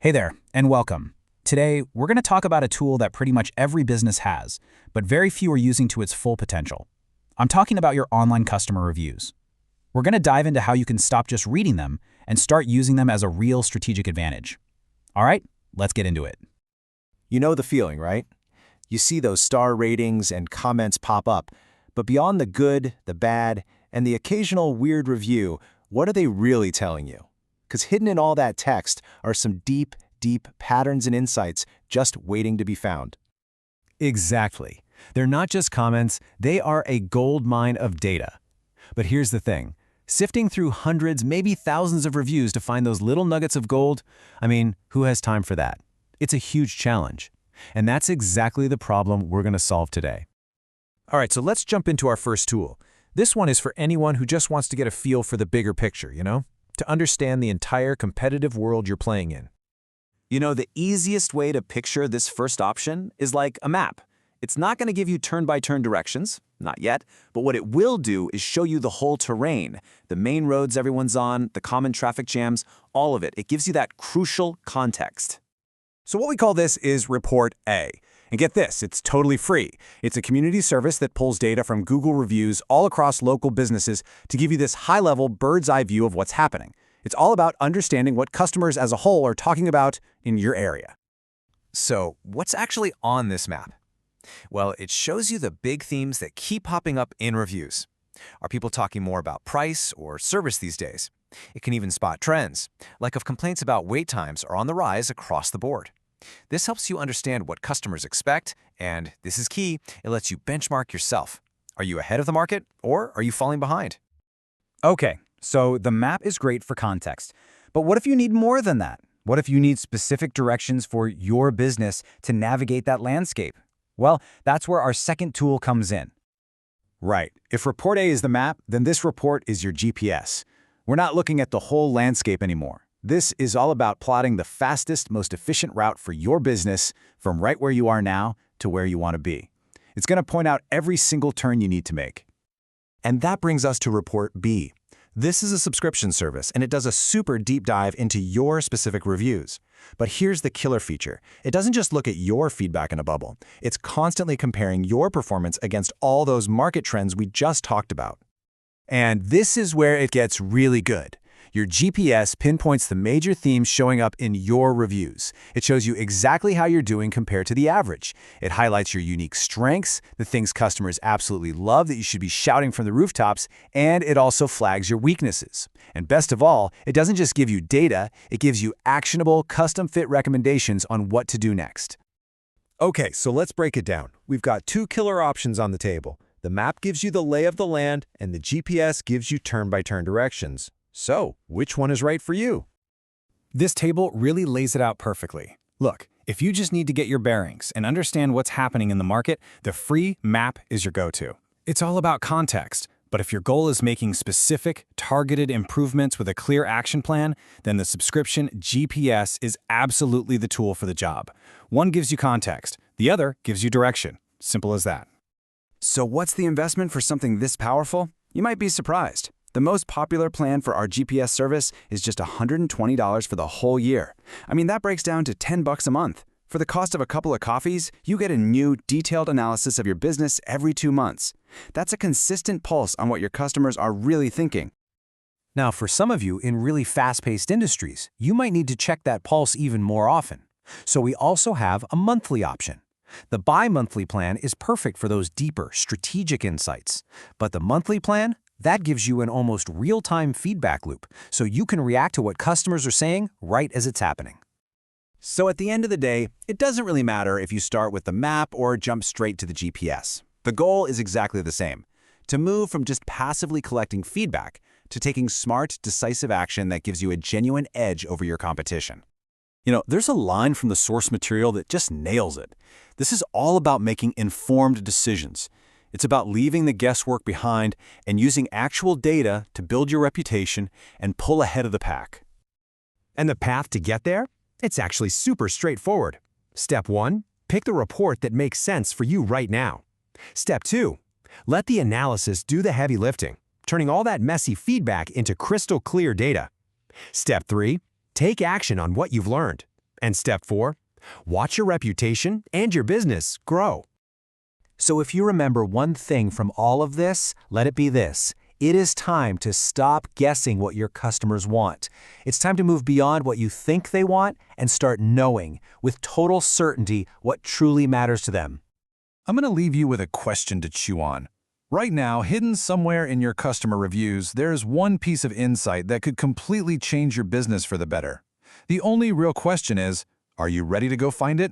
Hey there, and welcome. Today, we're going to talk about a tool that pretty much every business has, but very few are using to its full potential. I'm talking about your online customer reviews. We're going to dive into how you can stop just reading them and start using them as a real strategic advantage. All right, let's get into it. You know the feeling, right? You see those star ratings and comments pop up, but beyond the good, the bad, and the occasional weird review, what are they really telling you? Because hidden in all that text are some deep patterns and insights just waiting to be found. Exactly. They're not just comments, they are a gold mine of data. But here's the thing. Sifting through hundreds, maybe thousands of reviews to find those little nuggets of gold, who has time for that? It's a huge challenge. And that's exactly the problem we're going to solve today. All right, so let's jump into our first tool. This one is for anyone who just wants to get a feel for the bigger picture, to understand the entire competitive world you're playing in. You know, the easiest way to picture this first option is like a map. It's not going to give you turn-by-turn directions, not yet, but what it will do is show you the whole terrain, the main roads everyone's on, the common traffic jams, all of it. It gives you that crucial context. So what we call this is Report A. And get this, it's totally free. It's a community service that pulls data from Google reviews all across local businesses to give you this high-level bird's-eye view of what's happening. It's all about understanding what customers as a whole are talking about in your area. So, what's actually on this map? Well, it shows you the big themes that keep popping up in reviews. Are people talking more about price or service these days? It can even spot trends, like if complaints about wait times are on the rise across the board. This helps you understand what customers expect, and this is key, it lets you benchmark yourself. Are you ahead of the market, or are you falling behind? Okay, so the map is great for context. But what if you need more than that? What if you need specific directions for your business to navigate that landscape? Well, that's where our second tool comes in. Right. If Report A is the map, then this report is your GPS. We're not looking at the whole landscape anymore. This is all about plotting the fastest, most efficient route for your business from right where you are now to where you want to be. It's going to point out every single turn you need to make. And that brings us to Report B. This is a subscription service, and it does a super deep dive into your specific reviews. But here's the killer feature. It doesn't just look at your feedback in a bubble. It's constantly comparing your performance against all those market trends we just talked about. And this is where it gets really good. Your GPS pinpoints the major themes showing up in your reviews. It shows you exactly how you're doing compared to the average. It highlights your unique strengths, the things customers absolutely love that you should be shouting from the rooftops, and it also flags your weaknesses. And best of all, it doesn't just give you data, it gives you actionable, custom-fit recommendations on what to do next. Okay, so let's break it down. We've got two killer options on the table. The map gives you the lay of the land, and the GPS gives you turn-by-turn directions. So, which one is right for you? This table really lays it out perfectly. Look, if you just need to get your bearings and understand what's happening in the market, the free map is your go-to. It's all about context, but if your goal is making specific, targeted improvements with a clear action plan, then the subscription GPS is absolutely the tool for the job. One gives you context, the other gives you direction. Simple as that. So what's the investment for something this powerful? You might be surprised. The most popular plan for our GPS service is just $120 for the whole year. That breaks down to $10 a month. For the cost of a couple of coffees, you get a new, detailed analysis of your business every 2 months. That's a consistent pulse on what your customers are really thinking. Now, for some of you in really fast-paced industries, you might need to check that pulse even more often. So we also have a monthly option. The bi-monthly plan is perfect for those deeper, strategic insights. But the monthly plan? That gives you an almost real-time feedback loop, so you can react to what customers are saying right as it's happening. So at the end of the day, it doesn't really matter if you start with the map or jump straight to the GPS. The goal is exactly the same: to move from just passively collecting feedback to taking smart, decisive action that gives you a genuine edge over your competition. There's a line from the source material that just nails it. This is all about making informed decisions. It's about leaving the guesswork behind and using actual data to build your reputation and pull ahead of the pack. And the path to get there? It's actually super straightforward. Step 1, pick the report that makes sense for you right now. Step 2, let the analysis do the heavy lifting, turning all that messy feedback into crystal clear data. Step 3, take action on what you've learned. And step 4, watch your reputation and your business grow. So if you remember one thing from all of this, let it be this. It is time to stop guessing what your customers want. It's time to move beyond what you think they want and start knowing, with total certainty, what truly matters to them. I'm going to leave you with a question to chew on. Right now, hidden somewhere in your customer reviews, there's one piece of insight that could completely change your business for the better. The only real question is, are you ready to go find it?